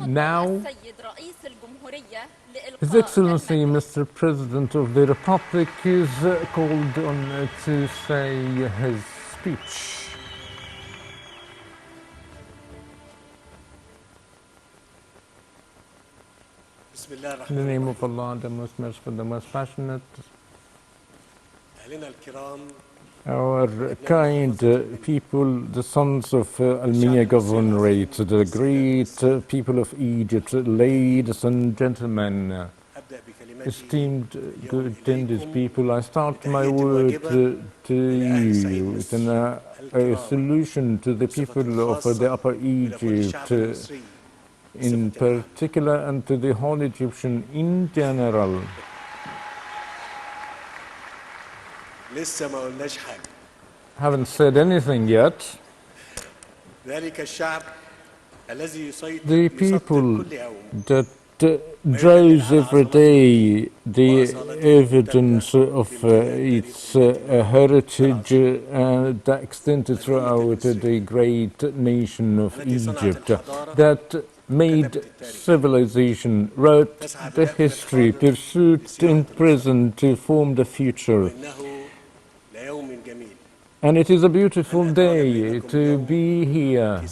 Now, His Excellency Mr. President of the Republic is called on to say his speech. In the name of Allah, the most merciful, the most passionate, our kind people, the sons of Minya governorate, the great people of Egypt, ladies and gentlemen, esteemed good Indian people, I start my word to you with a solution to the people of the Upper Egypt in particular and to the whole Egyptian in general. Haven't said anything yet. The people that draws every day the evidence of its heritage extended throughout the great nation of Egypt, that made civilization, wrote the history, pursued in present to form the future. And it is a beautiful day to be here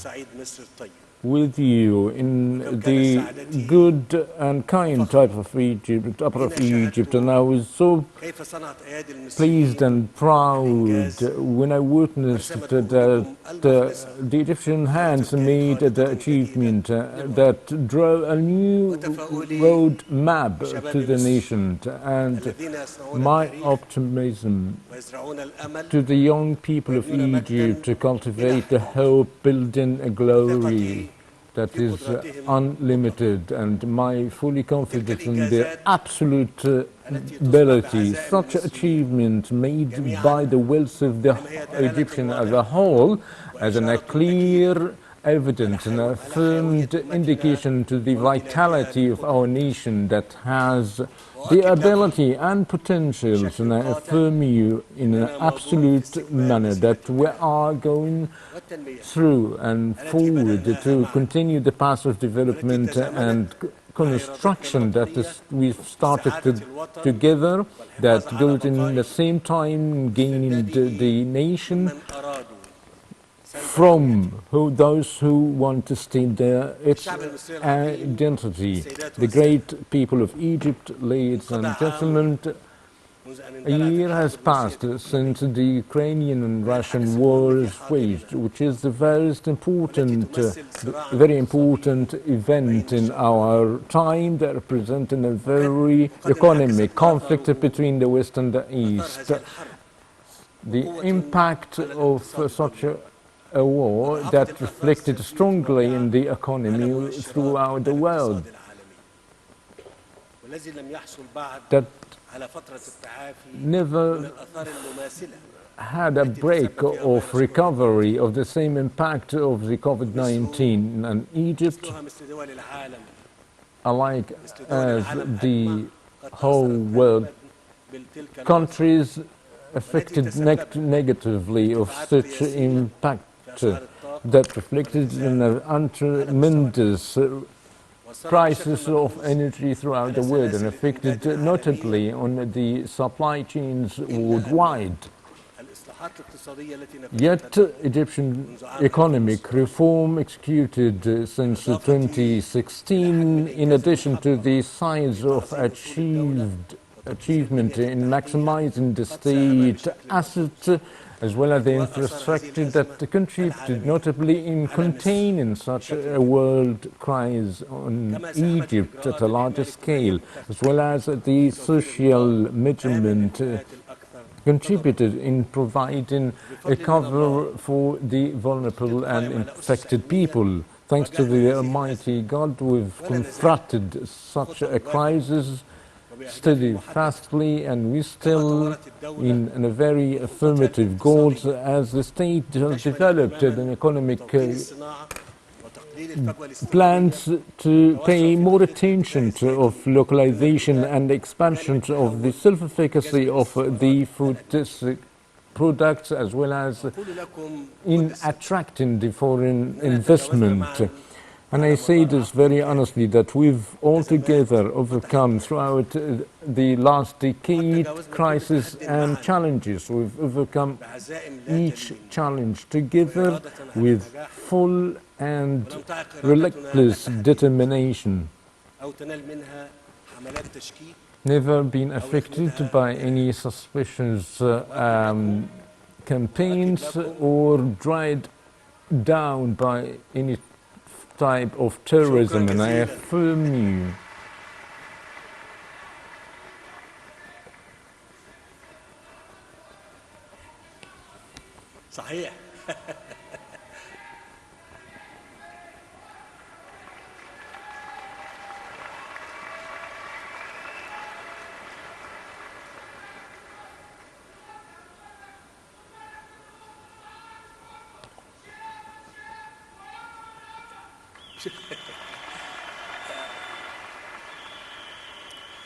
with you in the good and kind type of Egypt, Upper of Egypt, and I was so pleased and proud when I witnessed that the Egyptian hands made the achievement that drew a new road map to the nation, and my optimism to the young people of Egypt to cultivate the hope, building a glory that is unlimited, and my fully confidence in their absolute ability. Such achievement made by the wealth of the Egyptian as a whole, as a clear evidence and a firm indication to the vitality of our nation that has the ability and potentials, and I affirm you in an absolute manner that we are going through and forward to continue the path of development and construction that we've started together, that goes in the same time gaining the nation from those who want to steal its identity. The great people of Egypt, ladies and gentlemen, a year has passed since the Ukrainian and Russian war is waged, which is the very important event in our time that represents a very economic conflict between the West and the East. The impact of such a war that reflected strongly in the economy throughout the world, that never had a break of recovery of the same impact of the COVID-19, and Egypt, alike as the whole world, countries affected negatively of such impact that reflected in a tremendous crisis of energy throughout the world and affected notably on the supply chains worldwide. Yet, Egyptian economic reform executed since 2016, in addition to the size of achievement in maximizing the state assets, as well as the infrastructure that contributed notably in containing such a world crisis on Egypt at a larger scale, as well as the social measurement contributed in providing a cover for the vulnerable and infected people. Thanks to the Almighty God, we've confronted such a crisis steadfastly, and we still in a very affirmative goals as the state has developed an economic plans to pay more attention to localization and expansion of the self-efficacy of the food products, as well as in attracting the foreign investment. And I say this very honestly, that we've altogether overcome throughout the last decade crises and challenges. We've overcome each challenge together with full and relentless determination. Never been affected by any suspicious campaigns or dried down by any type of terrorism, and I affirm you. صحيح.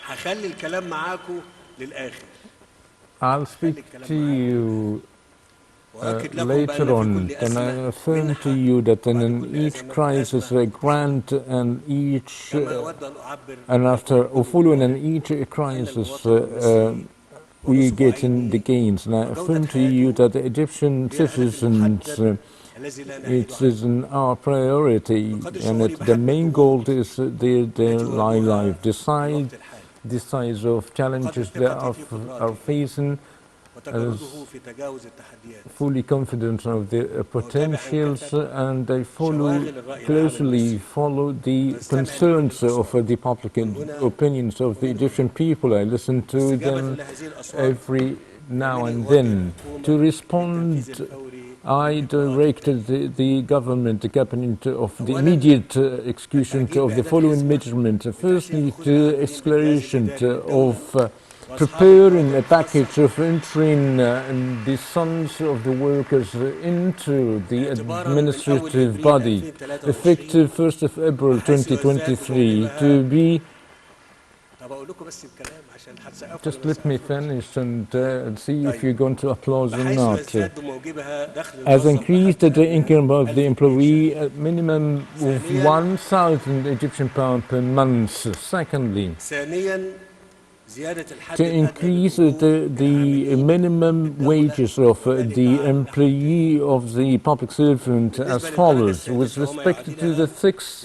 هخلي الكلام معاكم للآخر. I'll speak to you later on, and I affirm to you that in each crisis a grant and each and after following in each crisis we get in the gains. And I affirm to you that the Egyptian citizens, it is our priority, and the main goal is their life. The size of challenges they are facing, as fully confident of their potentials, and they closely follow the concerns of the public opinions of the Egyptian people. I listen to them every now and then. To respond, I directed the government, the cabinet, of the immediate execution of the following measurements. Firstly, the acceleration of preparing a package of entering the sons of the workers into the administrative body, effective 1st of April 2023, to be... Just let me finish and see if you're going to applaud or not. Has increased the income of the employee at minimum of 1,000 Egyptian pounds per month. Secondly, to increase the minimum wages of the employee of the public servant as follows. With respect to the sixth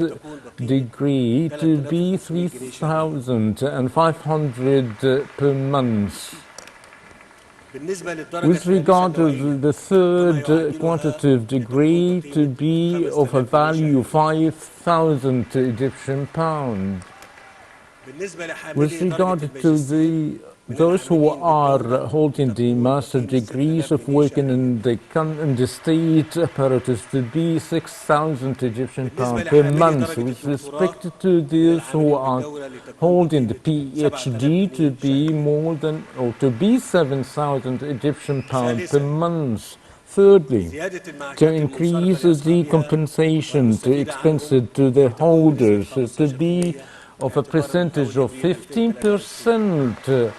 degree, to be 3,500 per month. With regard to the third quantitative degree, to be of a value of 5,000 Egyptian pounds. With regard to those who are holding the master degrees of working in the state apparatus, to be 6,000 Egyptian pounds per month. With respect to those who are holding the PhD, to be more than, or to be 7,000 Egyptian pounds per month. Thirdly, to increase the compensation to expenses to the holders, to be of a percentage of 15%,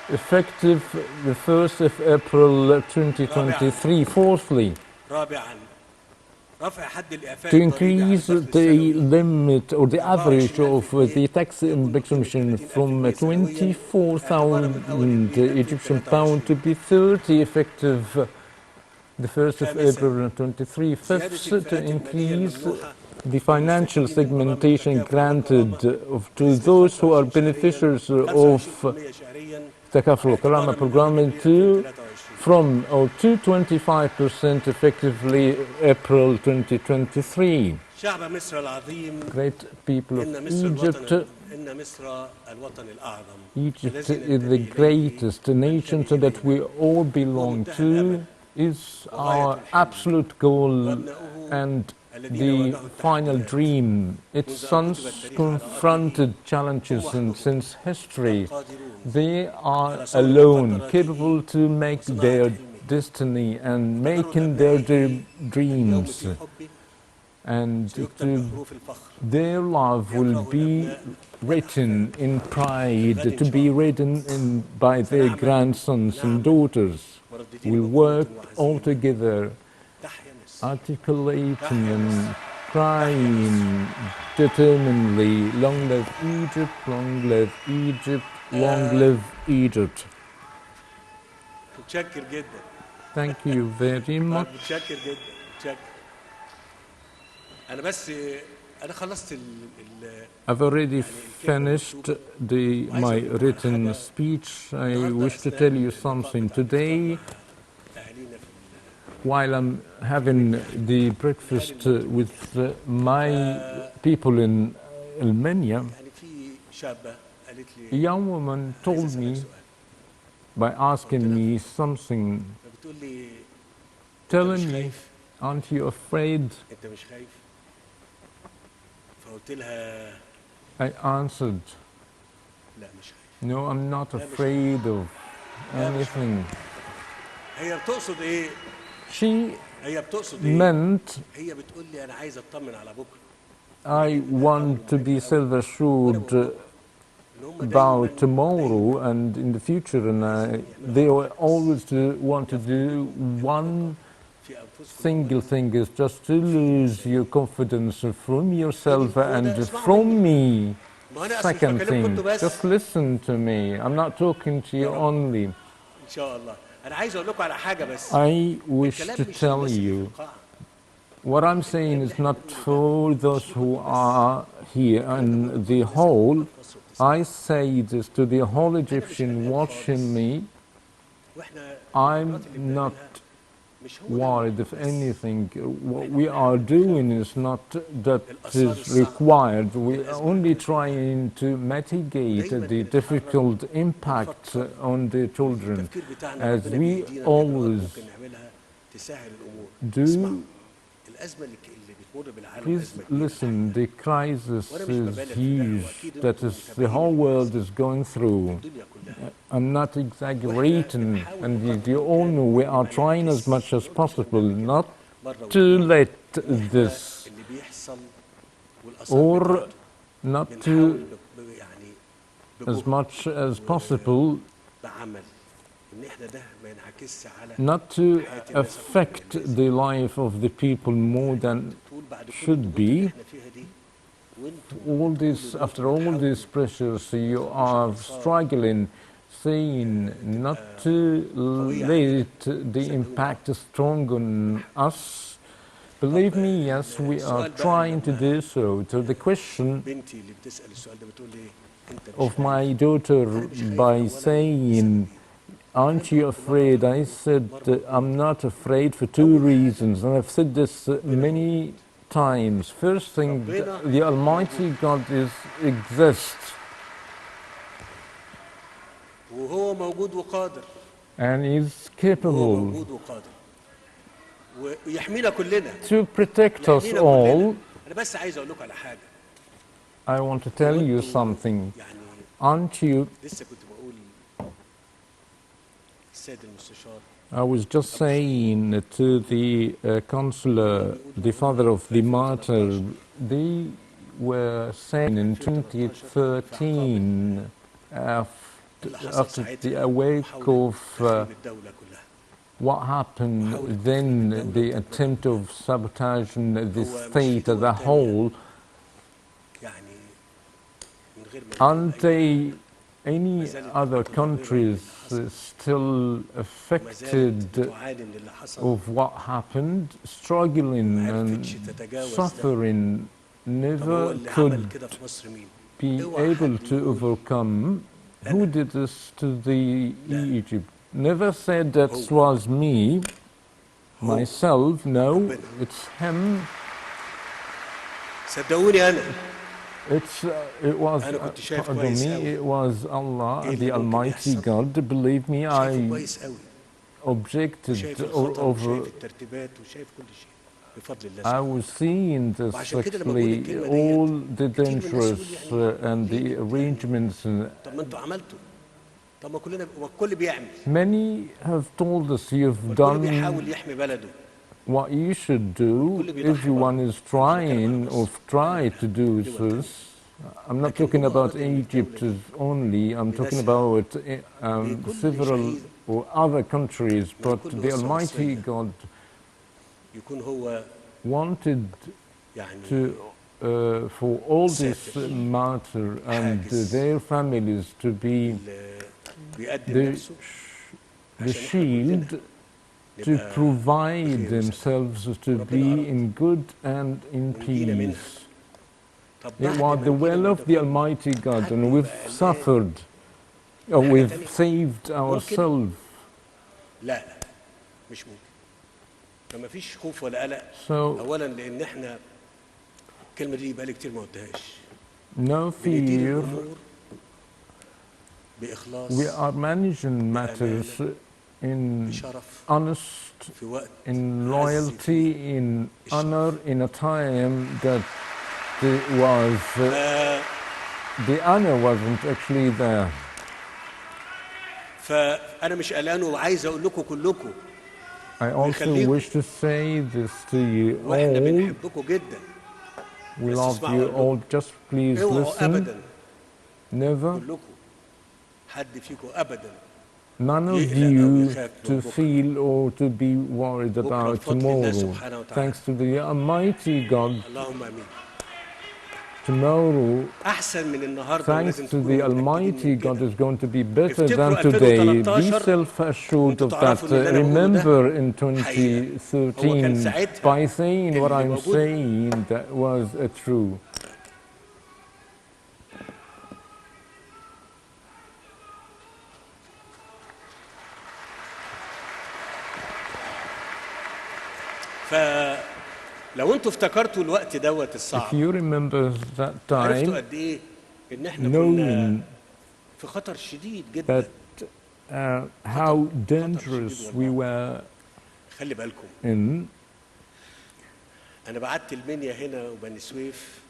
effective the 1st of April 2023. Fourthly, to increase the limit or the average of the tax exemption from 24,000 Egyptian pounds to be 30, effective the 1st of April 2023. Fifth, to increase the financial segmentation granted to those who are beneficiaries of Takaful Karama program from 25% effectively April 2023. Great people of Egypt. Egypt is the greatest nation so that we all belong to, is our absolute goal and the final dream. Its sons confronted challenges since history. They are alone, capable to make their destiny and making their dreams. And their love will be written in pride, to be written by their grandsons and daughters. We'll work all together, articulating and crying determinedly, long live Egypt, long live Egypt, long live Egypt. متشكر جدا. Thank you very much. متشكر جدا. متشكر. أنا بس أنا خلصت I've already finished my written speech. I wish to tell you something. Today, while I'm having the breakfast with my people in Minya, يعني في شابة قالت a لي young woman told me سؤال. by asking me something, فبتقول لي أنت مش telling me, خايف؟ aren't you afraid? أنت مش خايف؟ فقلت لها I answered, لا مش خايف. no, I'm not afraid of anything. هي بتقصد إيه؟ She هي بتقصد إيه؟ meant هي بتقول لي أنا عايزة أطمن على بكرة. I want to be self-assured إن هم about دايماً tomorrow and in the future, and they always want to do one في أنفسكم single thing, is just to lose your confidence from yourself and from me. ما أنا أصل مش Second بكلمكم أنتوا thing, بس. just listen to me. I'm not talking to you only. إن شاء الله. أنا عايز أقول لكم على حاجة بس. I wish الكلام to مش tell للناس اللي في you, القاعة. what I'm saying is not for those who are here in the hall. I say this to the whole Egyptian watching me. وإحنا I'm not worried of anything. What we are doing is not that is required. We are only trying to mitigate the difficult impact on the children, التفكير بتاعنا as ربنا we بيدينا always ممكن نعملها تسهل الأمور. do. اسمعوا الأزمة اللي بتمر بالعالم Please أزمة كبيرة. listen, the crisis is huge, that is, the whole world is going through. الدنيا كلها. I'm not exaggerating, and you all know we are trying as much as possible not to let this, اللي بيحصل والآثار or بتاعته not بنحاول to, يعني as much as possible, بعمل إن إحنا ده ما ينعكسش على not to affect the life of the people more than طول بعد كل should الضغوط اللي be. إحنا فيها دي وأنتوا All this, after all these pressures, you are struggling, saying not to let the impact strong on us. Believe me, yes, we are trying to do so. So the question بنتي اللي بتسأل السؤال ده بتقول لي أنت مش of خايف؟ my daughter by saying, aren't you afraid? I said, I'm not afraid for two reasons, and I've said this many times. First thing, the Almighty God exists, وهو موجود وقادر and is وهو capable موجود وقادر ويحمينا كلنا to protect us يحمينا all. كلنا. أنا بس عايز أقول لكم على حاجة. I want to tell you something. يعني Aren't you? لسه كنت بقول السيد المستشار I was just saying to the counselor, the father of the martyr, they were saying in 2013, after the awake of تخريب الدولة كلها. what happened, then the attempt of sabotaging the state as a whole, يعني من غير ما aren't they, any other countries still affected تعاني من اللي حصل of what happened, struggling and suffering, هو never اللي عمل could كده في مصر مين؟ be able to overcome? Who did this to the Egypt? Never said that was me, myself. No, it's him. صدقوني أنا It was, أنا كنت شايف pardon كويس me, أوي it was Allah, اللي the ممكن Almighty يحصل. God. Believe me, شايفه I كويس أوي objected شايف الخطر over. وشايف الترتيبات وشايف كل شيء بفضل الله I سبحانه. was seeing this وعشان كده لما بقول actually, الكلمة all ديت the كتير من الناس يقول dangers يعني and the ليه يعني arrangements. طب ما انتوا عملتوا طب ما كلنا والكل بيعمل Many have told us you've والكل بيحاول done يحمي بلده what you should do. Everyone is trying or try to do this. I'm not talking about Egypt only, I'm talking about several or other countries, but the Almighty God يكون هو wanted يعني for all this matter and their families to be بيقدم the, نفسه the عشان احنا كلنا shield to نبقى provide بخير وسلام themselves to وربنا be أراد in good and in ونجينا منها. peace. طب It بعد was ما the نجينا will من of ده the كله Almighty God, حد and we've يبقى قلقان suffered, or من حاجة we've تانية؟ saved ممكن؟ ourselves. لا مش ممكن. فما فيش خوف ولا قلق. So, اولا لان احنا الكلمه دي بقالي كتير ما قلتهاش. no بندير fear. الامور باخلاص We are managing matters in بشرف honest, في وقت in عز loyalty, فيه in الشرف. honor, in a time that the honor wasn't actually there. فانا مش قلقان وعايز اقول لكم كلكم I also ويخليكم wish to say this to you واحنا all. بنحبكم جدا. We بس love اسمعوا you أقول all. Just please اوعوا listen. ابدا Never, كلكم حد فيكم ابدا none of يقلق او you يخاف to من بكره. feel or to be worried بكره about بفضل الله tomorrow. سبحانه وتعالى. Thanks to the Almighty God, اللهم امين. tomorrow, احسن من النهارده thanks ولازم to the تكونوا متاكدين Almighty من God, كده. is going to be better افتكروا than today. Be 2013 self-assured وانتوا of that. تعرفوا ان اللي انا بقوله ده Remember in حقيقه. هو كان 2013, ساعتها by saying what اللي I'm موجود saying, that was true. فلو انتوا افتكرتوا الوقت دوت If الصعب you remember that عرفتوا time, قد ايه ان احنا كنا knowing في خطر شديد جدا. that how dangerous we were خلي بالكم in, انا بعت المنيا هنا وبني سويف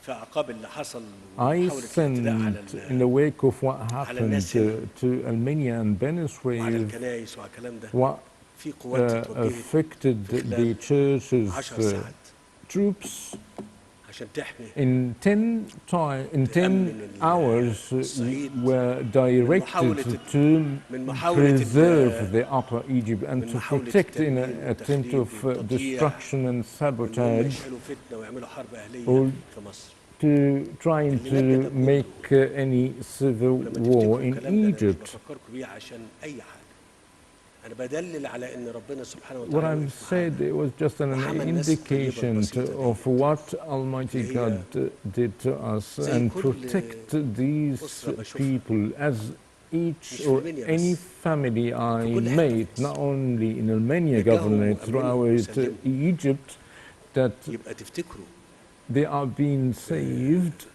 في عقاب اللي حصل I ومحاولة الاعتداء على sent in the wake of what happened الناس هنا to Alminya and وعلى Beneswave, الكنائس وعلى الكلام ده. what في قوات اتوجهت affected في the خلال church's 10 ساعات troops. عشان تحمي In 10 hours were directed to preserve the Upper Egypt and to protect in an attempt of destruction and وان هم sabotage, يشعلوا فتنه ويعملوا حرب اهليه or في مصر. to trying to make any civil ولما war تفتكروا in الكلام ده انا مش Egypt. بفكركم بيه عشان اي حاجه. انا بدلل على ان ربنا سبحانه What وتعالى I'm وقف said, معانا it was just an وحمى الناس الطيبه indication البسيطه of ديت what Almighty اللي God هي did to us, زي and كل protect these أسرة بشوفها people as each مش في or المنيا any بس family I في كل حته في made, not مصر only in Minya رجعهم governorate, وامنهم throughout وسلموا. Egypt, that يبقى تفتكروا they are being saved.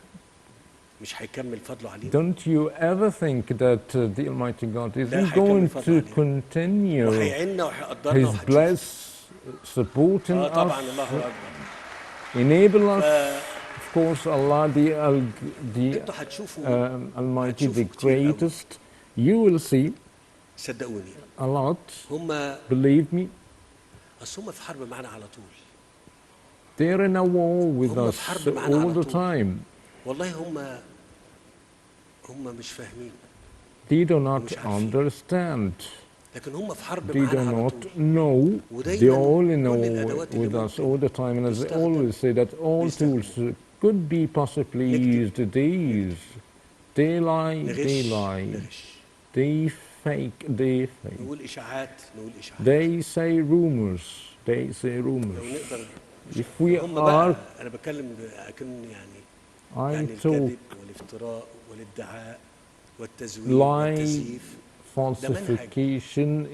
مش هيكمل فضله علينا. Don't you ever think that the Almighty God لا isn't هيكمل going فضله to علينا continue وهيعيننا وهيقدرنا His وهتشوفوا. bless, supporting طبعا us, الله اكبر. enable us, ف of course, Allah the انتوا هتشوفوا Almighty, the هتشوفوا كتير قوي greatest. You will see صدقوني. a lot, هم believe me. اصل هم في حرب معانا على طول. They're in a war with هم us في حرب معانا all على the طول. time. والله هم مش فاهمين They do ومش not عارفين understand. لكن هم في حرب They معانا do على not طول. know. They're ودايما all in a كل war الادوات اللي with us all ممكن the time. And as they تستخدم always say, that all tools could be possibly used. They lie, they lie. نغش They fake, they fake. نقول اشاعات They say rumors. They say لو rumors. نقدر If we هم بقى are, انا بتكلم اكن يعني I talk الكذب والافتراء والادعاء والتزوير lie, والتزييف falsification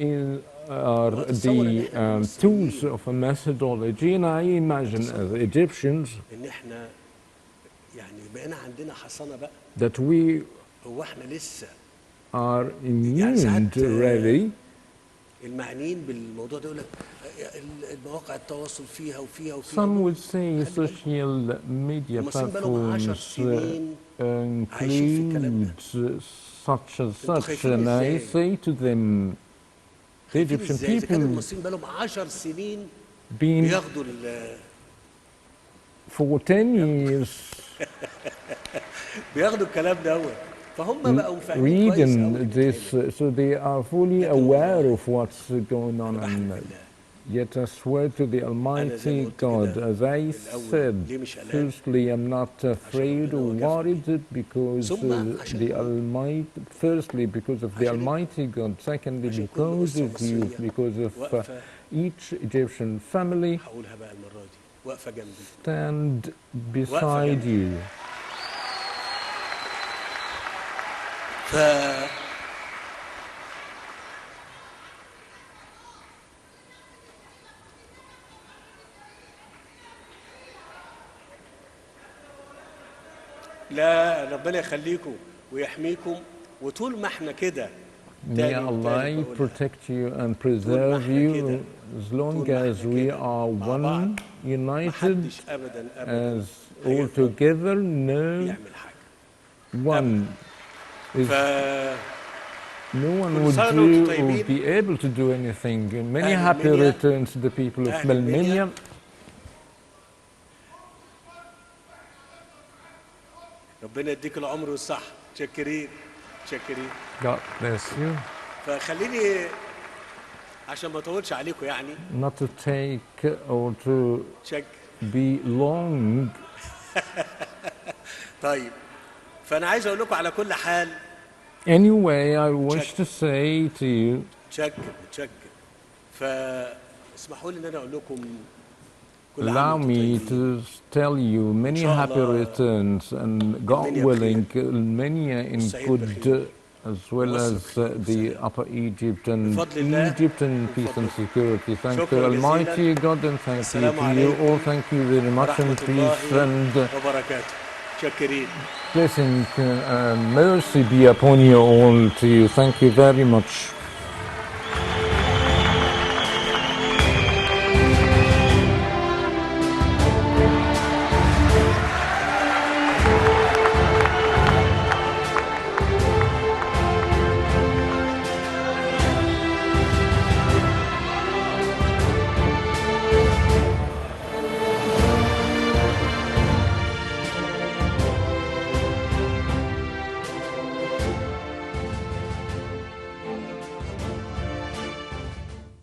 are the tools of a methodology, and I imagine as Egyptians ان احنا يعني بقينا عندنا حصانه بقى that we هو احنا لسه are يعني immune ساعات really. المعنيين بالموضوع ده يقول لك المواقع التواصل فيها وفيها Some would say social media المصريين بقالهم 10 platforms سنين عايشين في الكلام ده. include such and انتوا such, خايفين and I ازاي؟ say to them, the خايفين Egyptian ازاي اذا كان people المصريين بقالهم 10 سنين been بياخدوا for 10 years بياخدوا الكلام دوت فهم بقوا فاهمين كويس reading قوي this, so they are fully aware of what's going on. أنا And بحلف بالله Yet I swear to the Almighty God, as I said, firstly, I'm not afraid or worried because the Almighty, firstly, because of the Almighty God, secondly, because of you, because of each Egyptian family هقولها بقى المرة دي واقفة جنبي stand beside you. ف لا ربنا يخليكم ويحميكم وطول ما احنا كده May Allah protect you and preserve you as long as we are one, united, as all together, no one is, no one would do or be able to do anything. Many happy returns to the people of Minya. ربنا يديك العمر والصحة. شكرين شكرين. God bless you. فخليني عشان ما اطولش عليكم يعني. Not to take or to be long. طيب فأنا عايز أقول لكم على كل حال. Anyway, I wish to say to you. تشكر. فاسمحوا لي إن أنا أقول لكم. Allow me to tell you many happy returns and God willing, many in good as well as the Upper Egypt and Egypt in peace and security. Thank you Almighty God and thank you to you all. Thank you very much and peace and blessing and mercy be upon you all to you. Thank you very much.